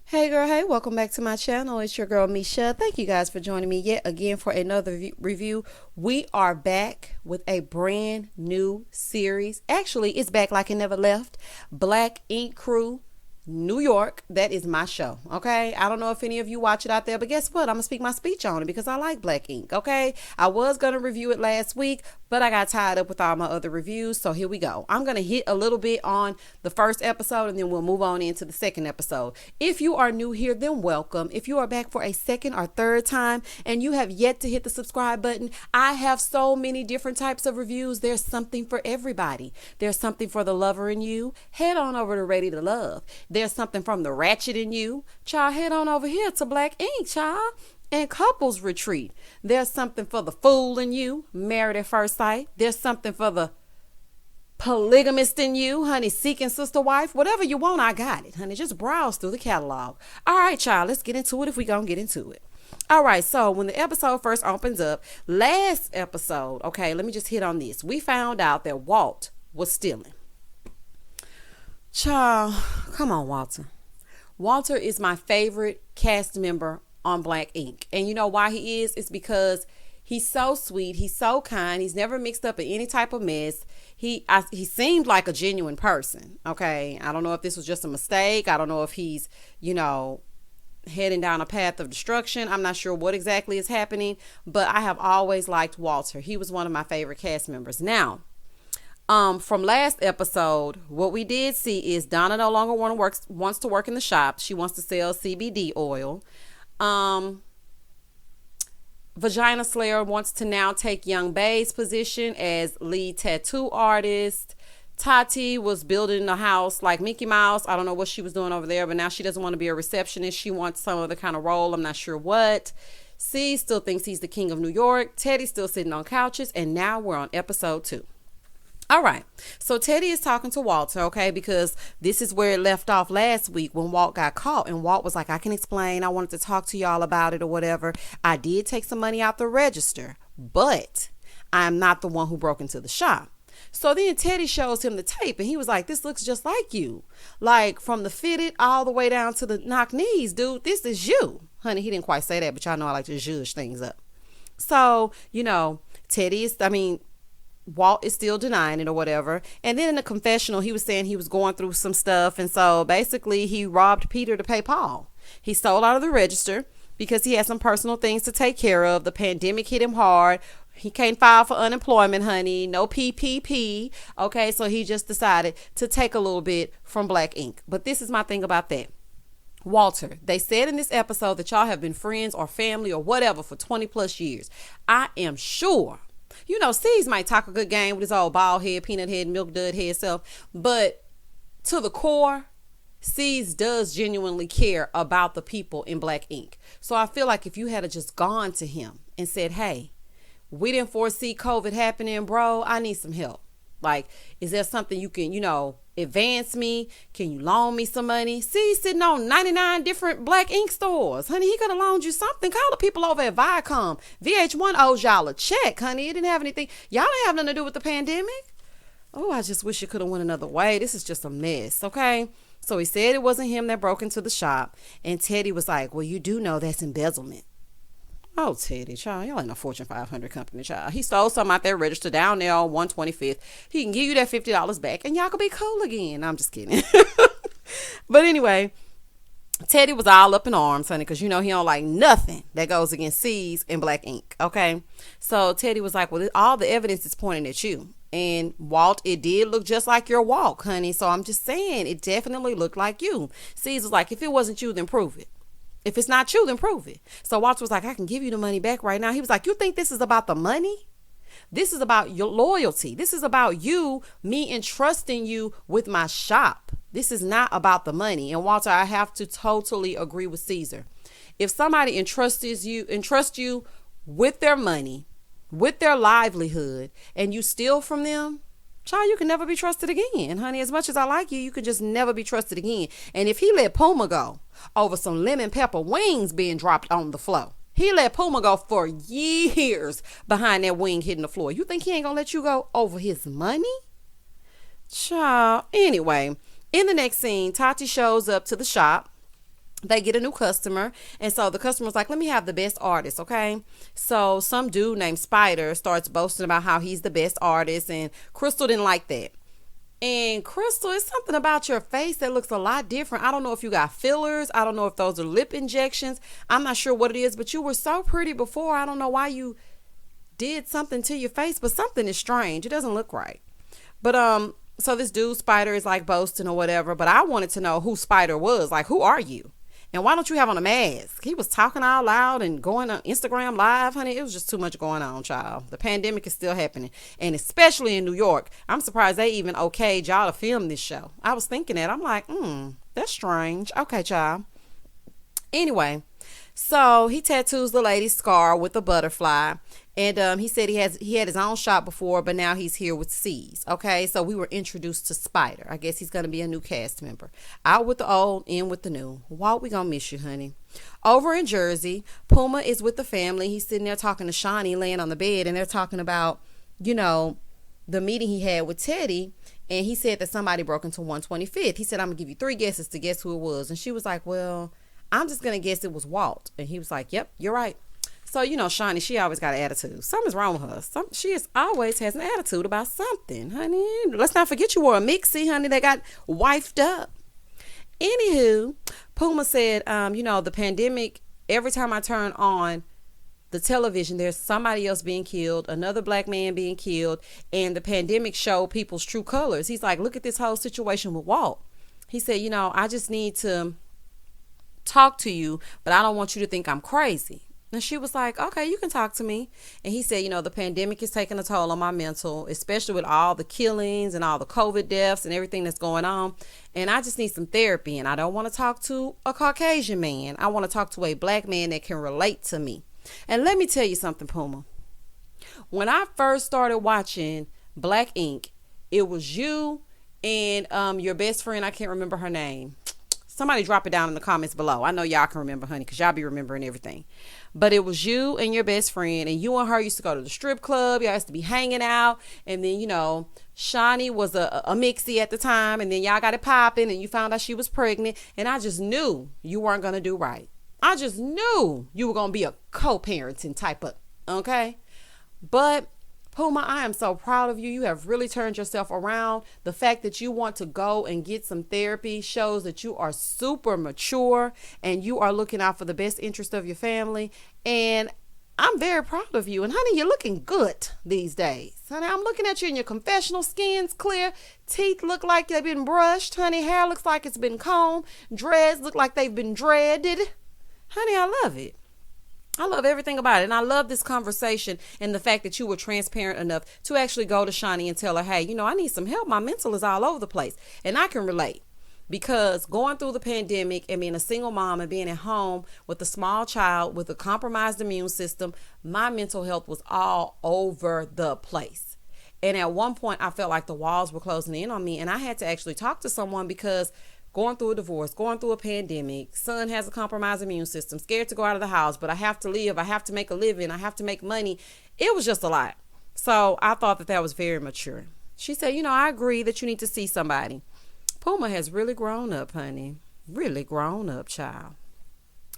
Hey girl, hey, welcome back to my channel. It's your girl Misha. Thank you guys for joining me yet again for another review. We are back with a brand new series. Actually, it's back like it never left. Black Ink Crew New York. That is my show. Okay. I don't know if any of you watch it out there, but guess what? I'm gonna speak my speech on it because I like Black Ink. Okay. I was gonna review it last week, but I got tied up with all my other reviews. So here we go. I'm gonna hit a little bit on the first episode and then we'll move on into the second episode. If you are new here, then welcome. If you are back for a second or third time and you have yet to hit the subscribe button, I have so many different types of reviews. There's something for everybody. There's something for the lover in you. Head on over to Ready to Love. There's something from the ratchet in you. Child, head on over here to Black Ink, child. And couples retreat. There's something for the fool in you, married at first sight. There's something for the polygamist in you, honey, seeking sister wife. Whatever you want, I got it, honey. Just browse through the catalog. All right, child, let's get into it if we gonna get into it. All right, so when the episode first opens up, last episode, okay, let me just hit on this. We found out that Walt was stealing. Child, come on, Walter. Walter is my favorite cast member on Black Ink. And you know why he is? It's because he's so sweet. He's so kind. He's never mixed up in any type of mess. He seemed like a genuine person. Okay. I don't know if this was just a mistake. I don't know if he's, heading down a path of destruction. I'm not sure what exactly is happening, but I have always liked Walter. He was one of my favorite cast members. Now, from last episode, what we did see is Donna no longer wants to work in the shop. She wants to sell CBD oil. Vagina Slayer wants to now take Young Bae's position as lead tattoo artist. Tati was building a house like Mickey Mouse. I don't know what she was doing over there, but now she doesn't want to be a receptionist. She wants some other kind of role. I'm not sure what. C still thinks he's the king of New York. Teddy's still sitting on couches. And now we're on episode 2. All right. So Teddy is talking to Walter, okay, because this is where it left off last week when Walt got caught. And Walt was like, I can explain. I wanted to talk to y'all about it or whatever. I did take some money out the register, but I'm not the one who broke into the shop. So then Teddy shows him the tape and he was like, this looks just like you. Like from the fitted all the way down to the knock knees, dude, this is you. Honey, he didn't quite say that, but y'all know I like to zhuzh things up. So, Walt is still denying it or whatever. And then in the confessional, he was saying he was going through some stuff. And so basically he robbed Peter to pay Paul. He stole out of the register because he had some personal things to take care of. The pandemic hit him hard. He can't file for unemployment, honey. No PPP. Okay, so he just decided to take a little bit from Black Ink. But this is my thing about that. Walter, they said in this episode that y'all have been friends or family or whatever for 20 plus years. I am sure. C's might talk a good game with his old bald head, peanut head, milk dud head self. But to the core, C's does genuinely care about the people in Black Ink. So I feel like if you had just gone to him and said, hey, we didn't foresee COVID happening, bro. I need some help. Like, is there something you can, advance me? Can you loan me some money? C's sitting on 99 different Black Ink stores. Honey, he could have loaned you something. Call the people over at Viacom. VH1 owes y'all a check, honey. It didn't have anything. Y'all didn't have nothing to do with the pandemic. Oh, I just wish it could have went another way. This is just a mess, okay? So he said it wasn't him that broke into the shop. And Teddy was like, well, you do know that's embezzlement. Oh, Teddy, child, y'all ain't no Fortune 500 company, child. He stole something out there, registered down there on 125th. He can give you that $50 back, and y'all can be cool again. I'm just kidding. But anyway, Teddy was all up in arms, honey, because he don't like nothing that goes against C's and Black Ink, okay? So Teddy was like, well, all the evidence is pointing at you. And Walt, it did look just like your walk, honey. So I'm just saying, it definitely looked like you. C's was like, if it wasn't you, then prove it. If it's not you, then prove it. So Walter was like, I can give you the money back right now. He was like, you think this is about the money? This is about your loyalty. This is about me entrusting you with my shop. This is not about the money. And Walter, I have to totally agree with Caesar. If somebody entrusts you with their money, with their livelihood, and you steal from them, child, you can never be trusted again, honey. As much as I like you, you could just never be trusted again. And if he let Puma go over some lemon pepper wings being dropped on the floor, he let Puma go for years behind that wing hitting the floor. You think he ain't gonna let you go over his money? Child. Anyway, in the next scene, Tati shows up to the shop They get a new customer, and so the customer's like, let me have the best artist, okay? So some dude named Spider starts boasting about how he's the best artist, and Crystal didn't like that. And Crystal, it's something about your face that looks a lot different. I don't know if you got fillers. I don't know if those are lip injections. I'm not sure what it is, but you were so pretty before. I don't know why you did something to your face, but something is strange. It doesn't look right. But so this dude Spider is like boasting or whatever, but I wanted to know who Spider was. Like, who are you? And why don't you have on a mask? He was talking out loud and going on Instagram live, honey. It was just too much going on, child. The pandemic is still happening. And especially in New York. I'm surprised they even okayed y'all to film this show. I was thinking that. I'm like, that's strange. Okay, child. Anyway, so he tattoos the lady's scar with a butterfly. And he said he had his own shop before, but now he's here with C's. Okay, so we were introduced to Spider. I guess he's gonna be a new cast member. Out with the old, in with the new. Walt, we gonna miss you, honey. Over in Jersey, Puma is with the family. He's sitting there talking to Shawnee, laying on the bed, and they're talking about, the meeting he had with Teddy. And he said that somebody broke into 125th. He said, I'm gonna give you 3 guesses to guess who it was. And she was like, well, I'm just gonna guess it was Walt. And he was like, yep, you're right. So, Shawnee, she always got an attitude. Something's wrong with her. She always has an attitude about something, honey. Let's not forget you wore a mixie, honey, that got wifed up. Anywho, Puma said, the pandemic, every time I turn on the television, there's somebody else being killed, another black man being killed, and the pandemic showed people's true colors. He's like, look at this whole situation with Walt. He said, I just need to talk to you, but I don't want you to think I'm crazy. And she was like, okay, you can talk to me. And he said, the pandemic is taking a toll on my mental, especially with all the killings and all the COVID deaths and everything that's going on. And I just need some therapy. And I don't want to talk to a Caucasian man. I want to talk to a black man that can relate to me. And let me tell you something, Puma. When I first started watching Black Ink, it was you and your best friend. I can't remember her name. Somebody drop it down in the comments below. I know y'all can remember, honey, because y'all be remembering everything. But it was you and your best friend, and you and her used to go to the strip club. Y'all used to be hanging out. And then, Shawnee was a mixie at the time, and then y'all got it popping, and you found out she was pregnant. And I just knew you weren't going to do right. I just knew you were going to be a co-parenting type of, okay? But Puma, I am so proud of you. You have really turned yourself around. The fact that you want to go and get some therapy shows that you are super mature and you are looking out for the best interest of your family. And I'm very proud of you. And honey, you're looking good these days. Honey, I'm looking at you in your confessional. Skin's clear. Teeth look like they've been brushed. Honey, hair looks like it's been combed. Dreads look like they've been dreaded. Honey, I love it. I love everything about it. And I love this conversation and the fact that you were transparent enough to actually go to Shawnee and tell her, hey, I need some help. My mental is all over the place. And I can relate because going through the pandemic and being a single mom and being at home with a small child with a compromised immune system, my mental health was all over the place. And at one point, I felt like the walls were closing in on me. And I had to actually talk to someone because going through a divorce, going through a pandemic, son has a compromised immune system, scared to go out of the house, but I have to live, I have to make a living, I have to make money. It was just a lot. So I thought that was very mature. She said, I agree that you need to see somebody. Puma has really grown up, honey. Really grown up, child.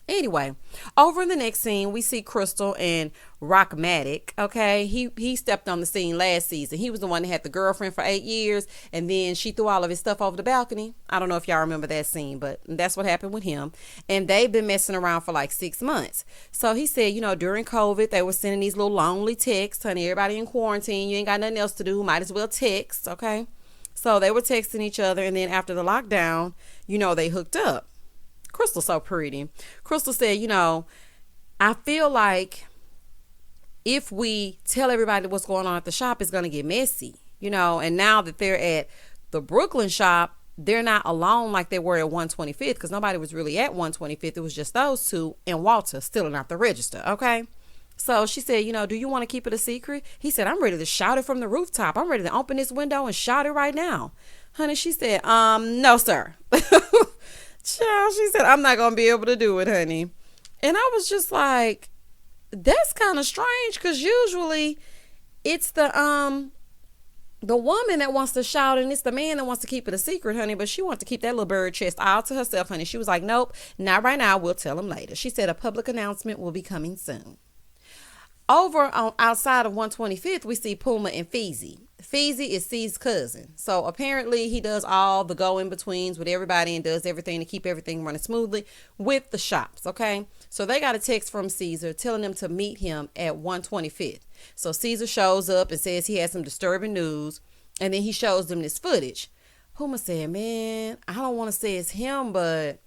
Anyway, over in the next scene, we see Crystal and Rockmatic. Okay, he stepped on the scene last season. He was the one that had the girlfriend for 8 years, and then she threw all of his stuff over the balcony. I don't know if y'all remember that scene, but that's what happened with him. And they've been messing around for like 6 months. So he said, during COVID, they were sending these little lonely texts. Honey, everybody in quarantine, you ain't got nothing else to do. Might as well text, okay? So they were texting each other, and then after the lockdown, they hooked up. Crystal's so pretty. Crystal said, I feel like if we tell everybody what's going on at the shop, it's going to get messy, and now that they're at the Brooklyn shop, they're not alone like they were at 125th because nobody was really at 125th. It was just those two and Walter still not the register. Okay. So she said, do you want to keep it a secret? He said, I'm ready to shout it from the rooftop. I'm ready to open this window and shout it right now. Honey, she said, no, sir. Child, she said, I'm not going to be able to do it, honey. And I was just like, that's kind of strange because usually it's the The woman that wants to shout, and it's the man that wants to keep it a secret, honey, but she wants to keep that little bird chest all to herself, honey. She was like, nope, not right now. We'll tell him later. She said a public announcement will be coming soon. Over on outside of 125th, we see Puma and Feezy. Feezy is C's cousin. So apparently he does all the go-in-betweens with everybody and does everything to keep everything running smoothly with the shops, okay? So they got a text from Caesar telling them to meet him at 125th. So Caesar shows up and says he has some disturbing news, and then he shows them this footage. Puma said, man, I don't want to say it's him, but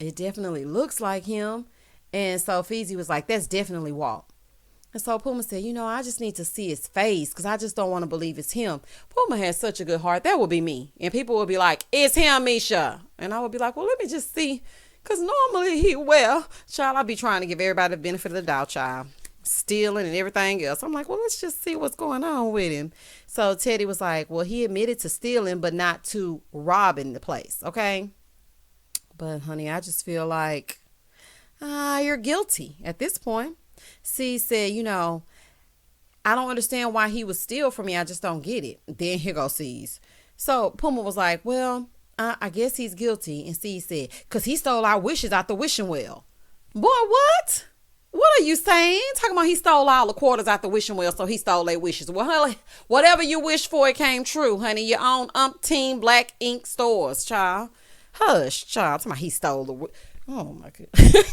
it definitely looks like him. And so Feezy was like, that's definitely Walt. And so Puma said, I just need to see his face because I just don't want to believe it's him. Puma has such a good heart. That would be me. And people would be like, it's him, Misha. And I would be like, well, let me just see. Because normally child, I'd be trying to give everybody the benefit of the doubt, child. Stealing and everything else. I'm like, well, let's just see what's going on with him. So Teddy was like, well, he admitted to stealing, but not to robbing the place. Okay. But honey, I just feel like, you're guilty at this point. C said, I don't understand why he would steal from me. I just don't get it. Then here goes C's. So Puma was like, well, I guess he's guilty. And C said, because he stole our wishes out the wishing well. Boy, what? What are you saying? Talking about he stole all the quarters out the wishing well, so he stole their wishes. Well, honey, whatever you wished for, it came true, honey. You own umpteen black ink stores, child. Hush, child. Talking about he stole the... Oh, my God.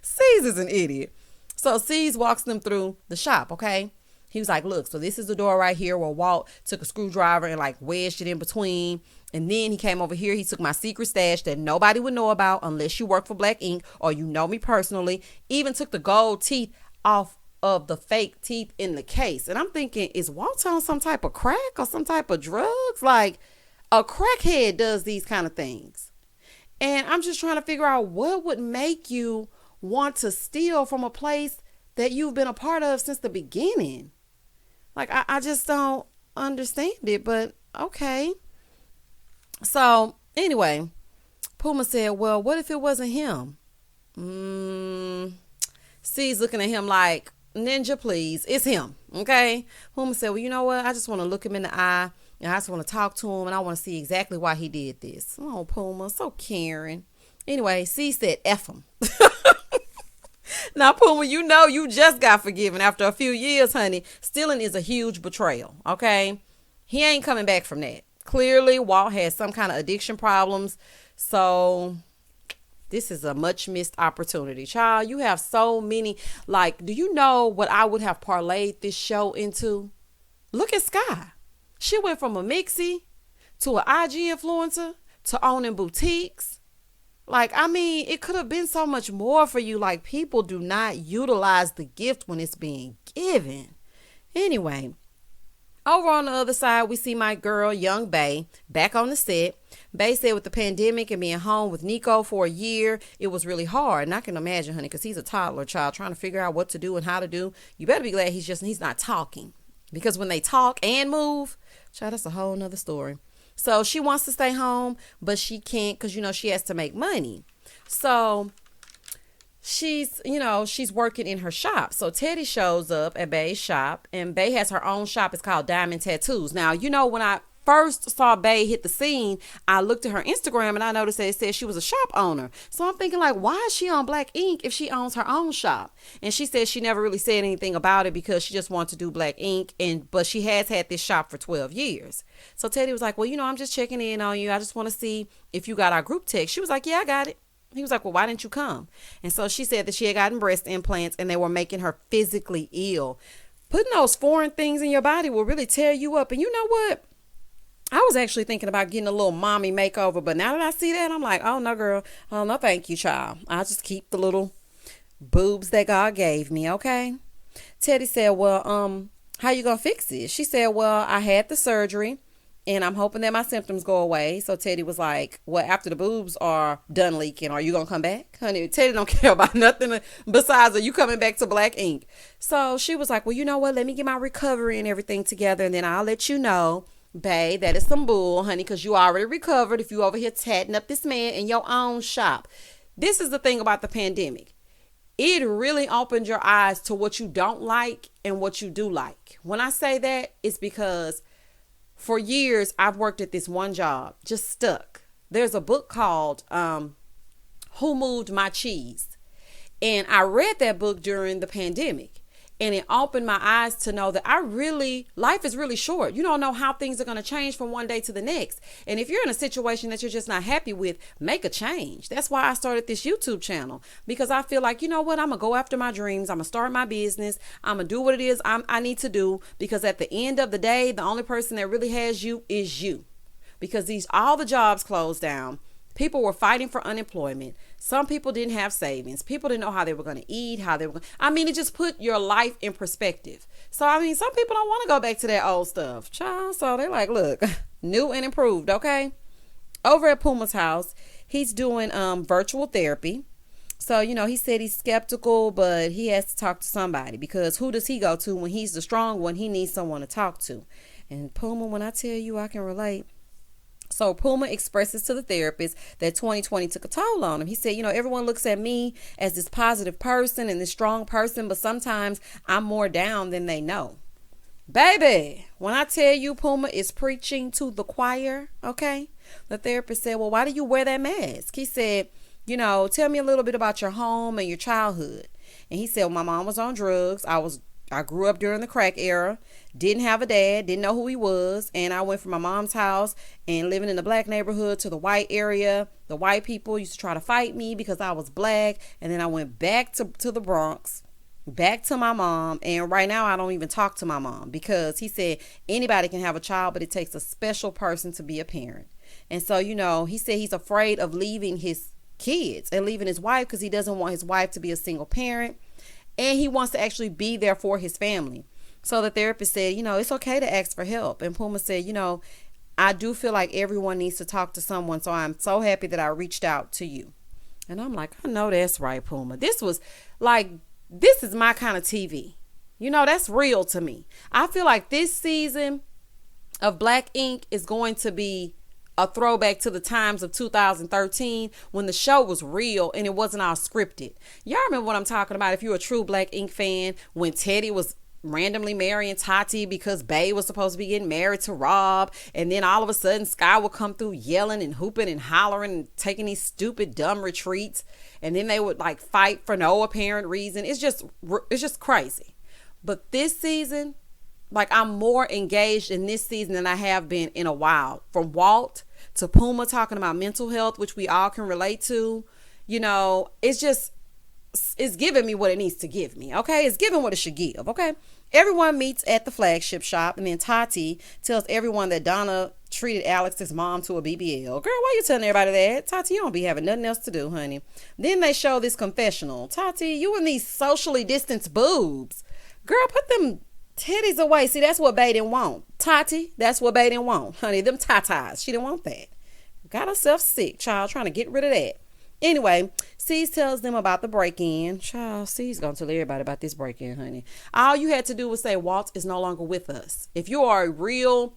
C's is an idiot. So C's walks them through the shop, okay? He was like, look, so this is the door right here where Walt took a screwdriver and like wedged it in between. And then he came over here. He took my secret stash that nobody would know about unless you work for Black Ink or you know me personally. Even took the gold teeth off of the fake teeth in the case. And I'm thinking, is Walt on some type of crack or some type of drugs? Like a crackhead does these kind of things. And I'm just trying to figure out what would make you want to steal from a place that you've been a part of since the beginning. Like, I just don't understand it, but okay. So anyway, Puma said, well, what if it wasn't him? C's looking at him like, Ninja, please, it's him. Okay. Puma said, well, you know what? I just want to look him in the eye and I just want to talk to him and I want to see exactly why he did this. Oh, Puma, so caring. Anyway, C said, F him. Now, Puma, you just got forgiven after a few years, honey. Stealing is a huge betrayal, okay? He ain't coming back from that. Clearly, Walt has some kind of addiction problems. So, this is a much missed opportunity. Child, you have so many. Like, do you know what I would have parlayed this show into? Look at Sky. She went from a mixie to an IG influencer to owning boutiques. Like, I mean, it could have been so much more for you. Like, people do not utilize the gift when it's being given. Anyway, over on the other side, we see my girl, young Bay, back on the set. Bay said with the pandemic and being home with Nico for a year, it was really hard. And I can imagine, honey, because he's a toddler child trying to figure out what to do and how to do. You better be glad he's not talking. Because when they talk and move, child, that's a whole nother story. So she wants to stay home, but she can't because, she has to make money. So she's working in her shop. So Teddy shows up at Bay's shop, and Bay has her own shop. It's called Diamond Tattoos. Now, when I first saw Bay hit the scene, I looked at her Instagram and I noticed that it said she was a shop owner. So I'm thinking, like, why is she on Black Ink if she owns her own shop? And she said she never really said anything about it because she just wanted to do Black Ink, but she has had this shop for 12 years. So Teddy was like, well, I'm just checking in on you. I just want to see if you got our group text. She was like, yeah, I got it. He was like, well, why didn't you come? And so she said that she had gotten breast implants and they were making her physically ill. Putting those foreign things in your body will really tear you up. And you know what? I was actually thinking about getting a little mommy makeover, but now that I see that, I'm like, oh, no, girl. Oh, no, thank you, child. I'll just keep the little boobs that God gave me, okay? Teddy said, well, how you gonna fix it? She said, well, I had the surgery, and I'm hoping that my symptoms go away. So Teddy was like, well, after the boobs are done leaking, are you gonna come back? Honey, Teddy don't care about nothing besides are you coming back to Black Ink? So she was like, well, you know what? Let me get my recovery and everything together, and then I'll let you know. Babe, that is some bull, honey, because you already recovered if you over here tatting up this man in your own shop. This is the thing about the pandemic. It really opened your eyes to what you don't like and what you do like. When I say that, it's because For years, I've worked at this one job, just stuck. There's a book called Who Moved My Cheese? And I read that book during the pandemic. And it opened my eyes to know that life is really short. You don't know how things are going to change from one day to the next. And if you're in a situation that you're just not happy with, make a change. That's why I started this YouTube channel, because I feel like, you know what, I'm going to go after my dreams. I'm going to start my business. I'm going to do what it is I need to do, because at the end of the day, the only person that really has you is you, because all the jobs closed down. People were fighting for unemployment. Some people didn't have savings. People didn't know how they were going to eat, it just put your life in perspective. So, some people don't want to go back to that old stuff, child. So they're like, look, new and improved, okay? Over at Puma's house, he's doing virtual therapy. So, he said he's skeptical, but he has to talk to somebody, because who does he go to when he's the strong one? He needs someone to talk to. And Puma, when I tell you I can relate. So Puma expresses to the therapist that 2020 took a toll on him. He said, everyone looks at me as this positive person and this strong person, but sometimes I'm more down than they know. Baby, when I tell you Puma is preaching to the choir, okay? The therapist said, well, why do you wear that mask? He said, tell me a little bit about your home and your childhood. And he said, well, my mom was on drugs. I grew up during the crack era, didn't have a dad, didn't know who he was. And I went from my mom's house and living in the black neighborhood to the white area. The white people used to try to fight me because I was black. And then I went back to the Bronx, back to my mom. And right now I don't even talk to my mom, because he said anybody can have a child, but it takes a special person to be a parent. And so, he said he's afraid of leaving his kids and leaving his wife, because he doesn't want his wife to be a single parent. And he wants to actually be there for his family. So the therapist said, it's okay to ask for help. And Puma said, I do feel like everyone needs to talk to someone. So I'm so happy that I reached out to you. And I'm like, I know that's right, Puma. This is my kind of TV. That's real to me. I feel like this season of Black Ink is going to be a throwback to the times of 2013, when the show was real and it wasn't all scripted. Y'all remember what I'm talking about? If you're a true Black Ink fan, when Teddy was randomly marrying Tati because Bay was supposed to be getting married to Rob, and then all of a sudden Sky would come through yelling and hooping and hollering and taking these stupid dumb retreats, and then they would fight for no apparent reason. It's just crazy. But this season, I'm more engaged in this season than I have been in a while. From Walt to Puma talking about mental health, which we all can relate to, it's giving me what it needs to give me, okay? It's giving what it should give, okay? Everyone meets at the flagship shop, and then Tati tells everyone that Donna treated Alex's mom to a BBL. Girl, why you telling everybody that? Tati, you don't be having nothing else to do, honey. Then they show this confessional. Tati, you and these socially distanced boobs. Girl, put them titties away. See, that's what Bay didn't want. Tati, that's what Bay didn't want. Honey, them tatas. She didn't want that. Got herself sick, child, trying to get rid of that. Anyway, Cease tells them about the break-in. Child, Cease gonna tell everybody about this break-in, honey. All you had to do was say Walt is no longer with us. If you are a real,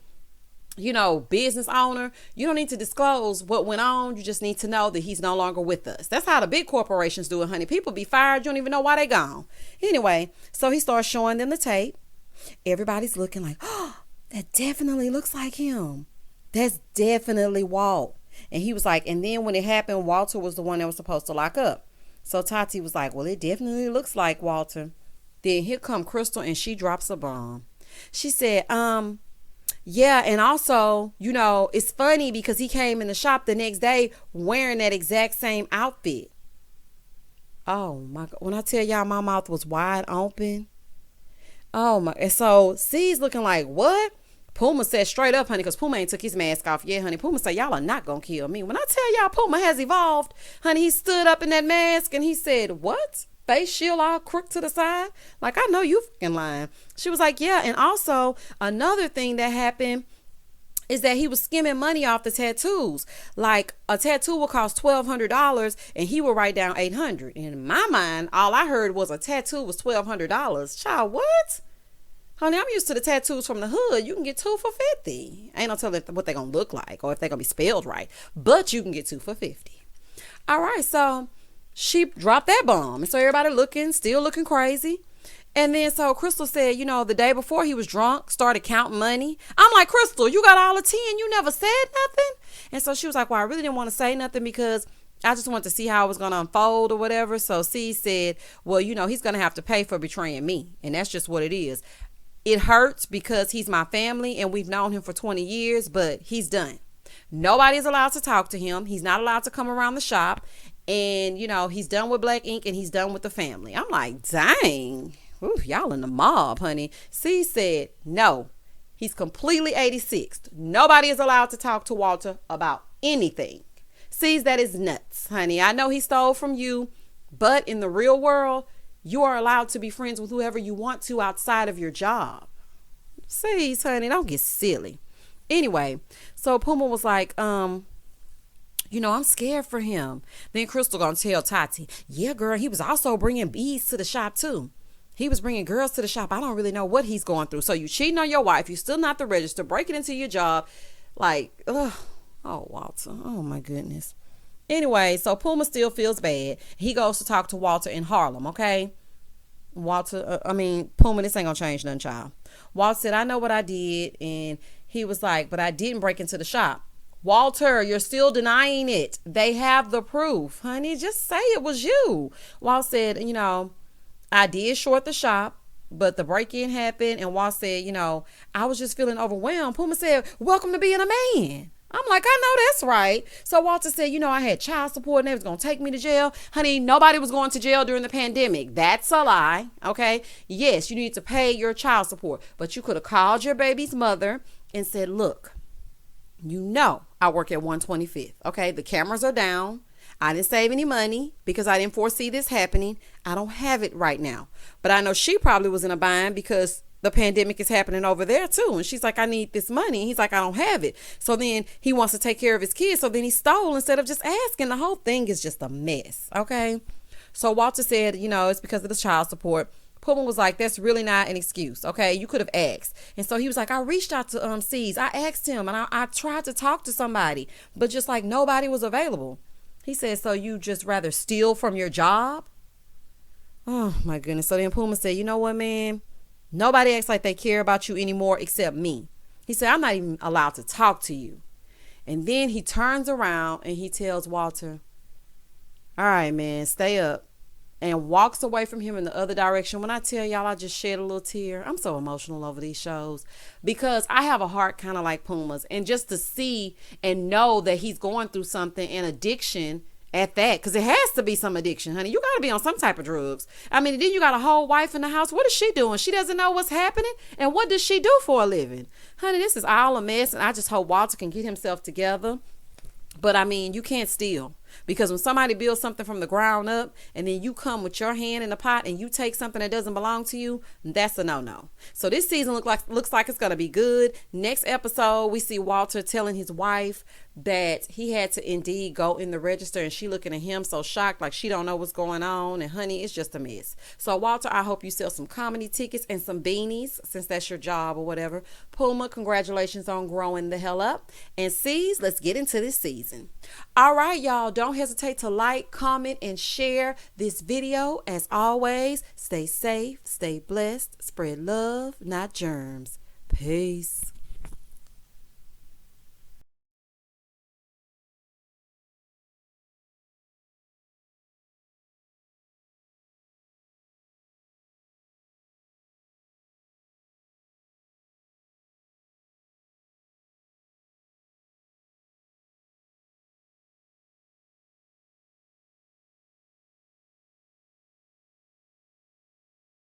business owner, you don't need to disclose what went on. You just need to know that he's no longer with us. That's how the big corporations do it, honey. People be fired. You don't even know why they gone. Anyway, so he starts showing them the tape. Everybody's looking like, oh, that definitely looks like him. That's definitely Walt. And he was like, and then when it happened, Walter was the one that was supposed to lock up. So Tati was like, well, it definitely looks like Walter. Then here come Crystal, and she drops a bomb. She said, yeah, and also, it's funny because he came in the shop the next day wearing that exact same outfit. Oh my God. When I tell y'all my mouth was wide open. Oh my, and so C's looking like, what? Puma said straight up, honey, because Puma ain't took his mask off yet, honey. Puma said, y'all are not gonna kill me. When I tell y'all Puma has evolved, honey, he stood up in that mask and he said, what? Face shield all crooked to the side? Like, I know you fucking lying. She was like, yeah, and also another thing that happened is that he was skimming money off the tattoos. Like, a tattoo will cost $1,200 and he will write down $800. In my mind, all I heard was a tattoo was $1,200. Child, what? Honey, I'm used to the tattoos from the hood. You can get 2 for $50. Ain't no telling what they're going to look like or if they're going to be spelled right. But you can get 2 for $50. All right, so she dropped that bomb. And so everybody still looking crazy. And then so Crystal said, the day before he was drunk, started counting money. I'm like, Crystal, you got all the tea and you never said nothing? And so she was like, well, I really didn't want to say nothing because I just wanted to see how it was going to unfold or whatever. So C said, well, he's going to have to pay for betraying me. And that's just what it is. It hurts because he's my family and we've known him for 20 years, but he's done. Nobody's allowed to talk to him. He's not allowed to come around the shop. And, he's done with Black Ink and he's done with the family. I'm like, dang. Ooh, y'all in the mob, honey. C said, no, he's completely 86th. Nobody is allowed to talk to Walter about anything. C's that is nuts, honey. I know he stole from you, but in the real world, you are allowed to be friends with whoever you want to outside of your job. C's, honey, don't get silly. Anyway, so Puma was like, I'm scared for him. Then Crystal gonna tell Tati, yeah, girl, he was also bringing bees to the shop too. He was bringing girls to the shop. I don't really know what he's going through. So you cheating on your wife. You still not the register. Breaking into your job. Like, ugh. Oh, Walter. Oh, my goodness. Anyway, so Puma still feels bad. He goes to talk to Walter in Harlem, okay? Puma, this ain't going to change nothing, child. Walter said, I know what I did. And he was like, but I didn't break into the shop. Walter, you're still denying it. They have the proof. Honey, just say it was you. Walter said, I did short the shop, but the break-in happened. And Walt said, I was just feeling overwhelmed. Puma said, welcome to being a man. I'm like, I know that's right. So Walter said, I had child support and they was going to take me to jail. Honey, nobody was going to jail during the pandemic. That's a lie. Okay. Yes, you need to pay your child support, but you could have called your baby's mother and said, look, I work at 125th. Okay. The cameras are down. I didn't save any money because I didn't foresee this happening. I don't have it right now. But I know she probably was in a bind because the pandemic is happening over there too. And she's like, I need this money. He's like, I don't have it. So then he wants to take care of his kids. So then he stole instead of just asking. The whole thing is just a mess. Okay. So Walter said, it's because of the child support. Puma was like, that's really not an excuse. Okay. You could have asked. And so he was like, I reached out to C's. I asked him and I tried to talk to somebody, but just like nobody was available. He said, so you just rather steal from your job? Oh, my goodness. So then Puma said, you know what, man? Nobody acts like they care about you anymore except me. He said, I'm not even allowed to talk to you. And then he turns around and he tells Walter, all right, man, stay up. And walks away from him in the other direction. When I tell y'all, I just shed a little tear. I'm so emotional over these shows because I have a heart kind of like Puma's. And just to see and know that he's going through something and addiction at that, because it has to be some addiction, honey. You got to be on some type of drugs. Then you got a whole wife in the house. What is she doing? She doesn't know what's happening. And what does she do for a living? Honey, this is all a mess. And I just hope Walter can get himself together. But you can't steal. Because when somebody builds something from the ground up and then you come with your hand in the pot and you take something that doesn't belong to you, that's a no-no. So this season looks like it's going to be good. Next episode, we see Walter telling his wife that he had to indeed go in the register and she looking at him so shocked like she don't know what's going on. And honey, it's just a mess. So Walter, I hope you sell some comedy tickets and some beanies since that's your job or whatever. Puma, congratulations on growing the hell up. And C's, let's get into this season. All right, y'all. Don't hesitate to like, comment, and share this video. As always, stay safe, stay blessed, spread love, not germs. Peace.